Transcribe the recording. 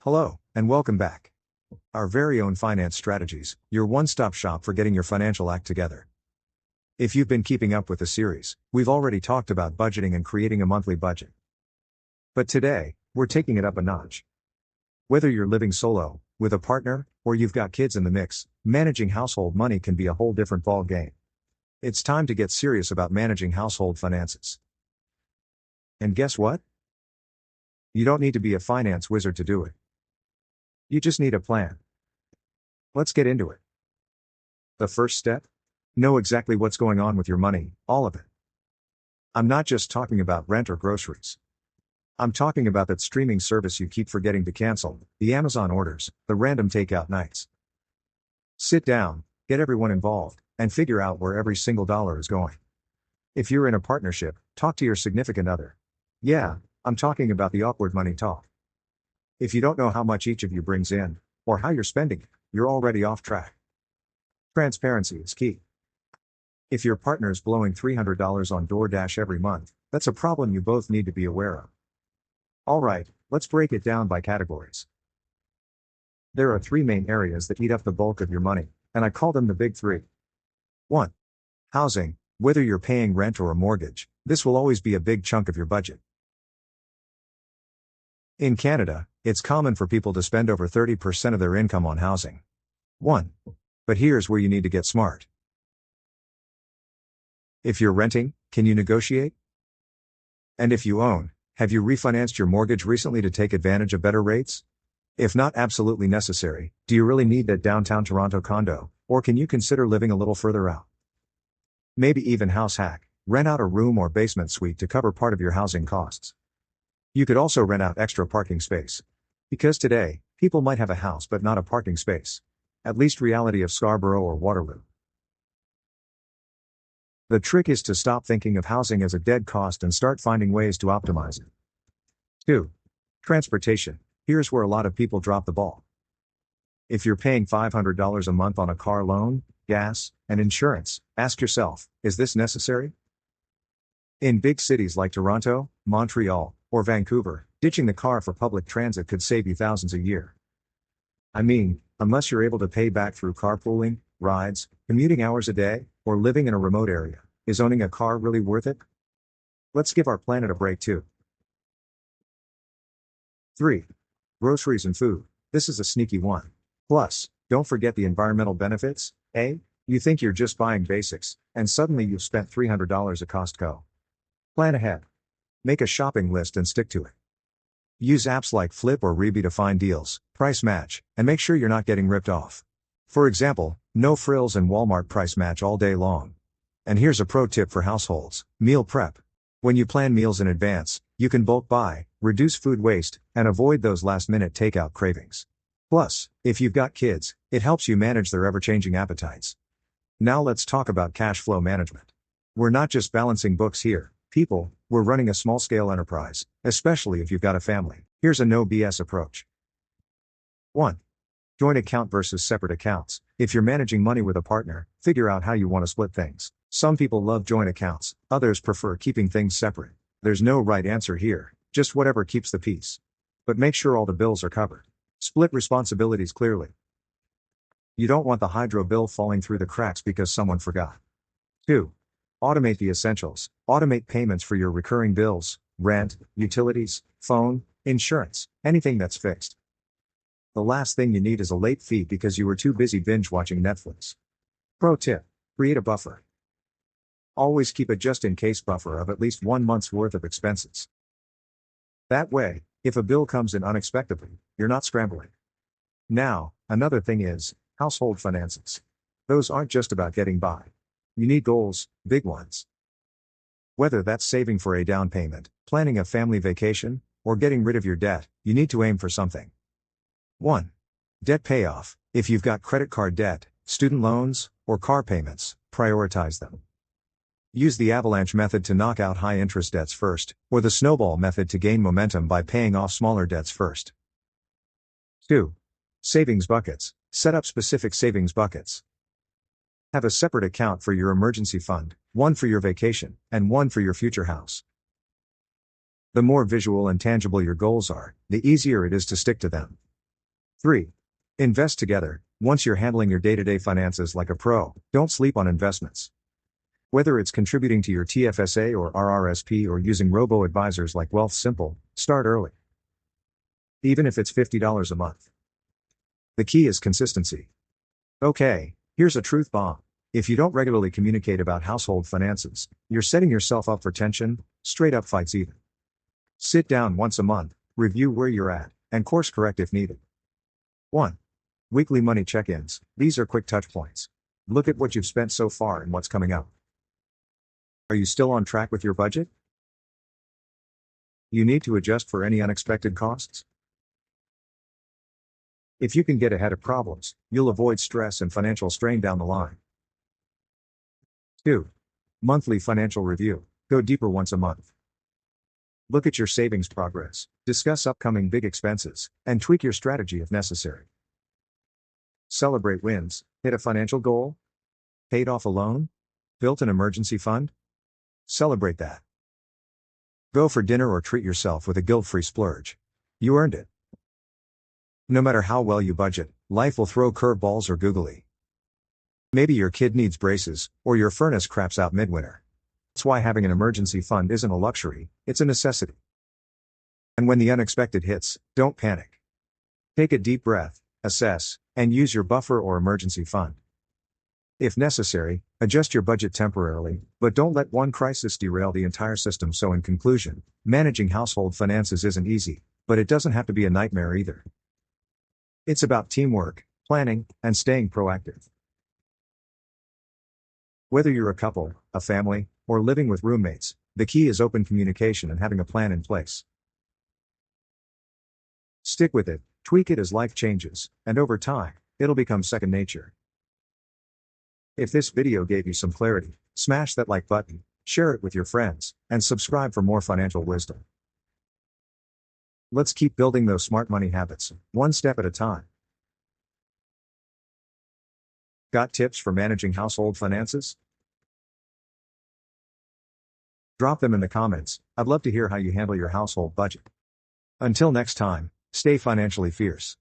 Hello, and welcome back. Our very own Finance Strategies, your one-stop shop for getting your financial act together. If you've been keeping up with the series, we've already talked about budgeting and creating a monthly budget. But today, we're taking it up a notch. Whether you're living solo, with a partner, or you've got kids in the mix, managing household money can be a whole different ball game. It's time to get serious about managing household finances. And guess what? You don't need to be a finance wizard to do it. You just need a plan. Let's get into it. The first step? Know exactly what's going on with your money, all of it. I'm not just talking about rent or groceries. I'm talking about that streaming service you keep forgetting to cancel, the Amazon orders, the random takeout nights. Sit down, get everyone involved, and figure out where every single dollar is going. If you're in a partnership, talk to your significant other. Yeah, I'm talking about the awkward money talk. If you don't know how much each of you brings in, or how you're spending it, you're already off track. Transparency is key. If your partner's blowing $300 on DoorDash every month, that's a problem you both need to be aware of. Alright, let's break it down by categories. There are three main areas that eat up the bulk of your money, and I call them the big three. 1. Housing. Whether you're paying rent or a mortgage, this will always be a big chunk of your budget. In Canada, it's common for people to spend over 30% of their income on housing. 1. But here's where you need to get smart. If you're renting, can you negotiate? And if you own, have you refinanced your mortgage recently to take advantage of better rates? If not absolutely necessary, do you really need that downtown Toronto condo, or can you consider living a little further out? Maybe even house hack, rent out a room or basement suite to cover part of your housing costs. You could also rent out extra parking space. Because today, people might have a house but not a parking space. At least reality of Scarborough or Waterloo. The trick is to stop thinking of housing as a dead cost and start finding ways to optimize it. 2. Transportation. Here's where a lot of people drop the ball. If you're paying $500 a month on a car loan, gas, and insurance, ask yourself, is this necessary? In big cities like Toronto, Montreal, or Vancouver, ditching the car for public transit could save you thousands a year. I mean, unless you're able to pay back through carpooling, rides, commuting hours a day, or living in a remote area, is owning a car really worth it? Let's give our planet a break too. 3. Groceries and food. This is a sneaky one. Plus, don't forget the environmental benefits, eh? You think you're just buying basics, and suddenly you've spent $300 at Costco. Plan ahead. Make a shopping list and stick to it. Use apps like Flip or Reebok to find deals, price match, and make sure you're not getting ripped off. For example, no frills and Walmart price match all day long. And here's a pro tip for households: meal prep. When you plan meals in advance, you can bulk buy, reduce food waste, and avoid those last-minute takeout cravings. Plus, if you've got kids, it helps you manage their ever-changing appetites. Now let's talk about cash flow management. We're not just balancing books here, people, we're running a small-scale enterprise, especially if you've got a family. Here's a no BS approach. 1. Joint account versus separate accounts. If you're managing money with a partner, figure out how you want to split things. Some people love joint accounts, others prefer keeping things separate. There's no right answer here, just whatever keeps the peace. But make sure all the bills are covered. Split responsibilities clearly. You don't want the hydro bill falling through the cracks because someone forgot. 2. Automate the essentials. Automate payments for your recurring bills, rent, utilities, phone, insurance, anything that's fixed. The last thing you need is a late fee because you were too busy binge watching Netflix. Pro tip: create a buffer. Always keep a just-in-case buffer of at least 1 month's worth of expenses. That way, if a bill comes in unexpectedly, you're not scrambling. Now, another thing is household finances. Those aren't just about getting by. You need goals, big ones. Whether that's saving for a down payment, planning a family vacation, or getting rid of your debt, you need to aim for something. 1. Debt payoff. If you've got credit card debt, student loans, or car payments, prioritize them. Use the avalanche method to knock out high-interest debts first, or the snowball method to gain momentum by paying off smaller debts first. 2. Savings buckets. Set up specific savings buckets. Have a separate account for your emergency fund, one for your vacation, and one for your future house. The more visual and tangible your goals are, the easier it is to stick to them. 3. Invest together. Once you're handling your day-to-day finances like a pro, don't sleep on investments. Whether it's contributing to your TFSA or RRSP or using robo-advisors like Wealth Simple, start early. Even if it's $50 a month. The key is consistency. Okay, here's a truth bomb. If you don't regularly communicate about household finances, you're setting yourself up for tension, straight up fights even. Sit down once a month, review where you're at, and course correct if needed. 1. Weekly money check-ins. These are quick touch points. Look at what you've spent so far and what's coming up. Are you still on track with your budget? You need to adjust for any unexpected costs? If you can get ahead of problems, you'll avoid stress and financial strain down the line. 2. Monthly financial review. Go deeper once a month. Look at your savings progress, discuss upcoming big expenses, and tweak your strategy if necessary. Celebrate wins. Hit a financial goal? Paid off a loan? Built an emergency fund? Celebrate that. Go for dinner or treat yourself with a guilt-free splurge. You earned it. No matter how well you budget, life will throw curveballs or googly. Maybe your kid needs braces, or your furnace craps out midwinter. That's why having an emergency fund isn't a luxury, it's a necessity. And when the unexpected hits, don't panic. Take a deep breath, assess, and use your buffer or emergency fund. If necessary, adjust your budget temporarily, but don't let one crisis derail the entire system. So in conclusion, managing household finances isn't easy, but it doesn't have to be a nightmare either. It's about teamwork, planning, and staying proactive. Whether you're a couple, a family, or living with roommates, the key is open communication and having a plan in place. Stick with it, tweak it as life changes, and over time, it'll become second nature. If this video gave you some clarity, smash that like button, share it with your friends, and subscribe for more financial wisdom. Let's keep building those smart money habits, one step at a time. Got tips for managing household finances? Drop them in the comments. I'd love to hear how you handle your household budget. Until next time, stay financially fierce.